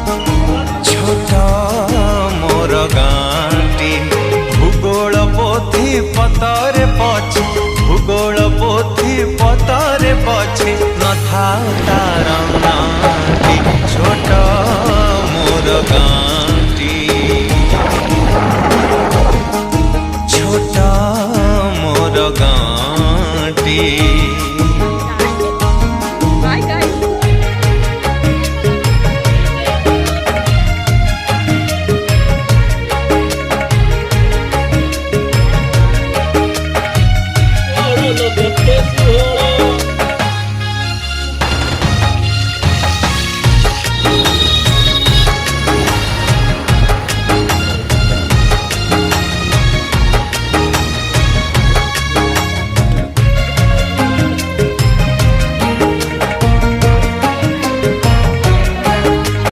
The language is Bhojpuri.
छोट मोर गाँटी भूगोल पोथी पतरे पछे भूगोल पोथी पतरे पछे न था तार नाटी छोट मोर गाँ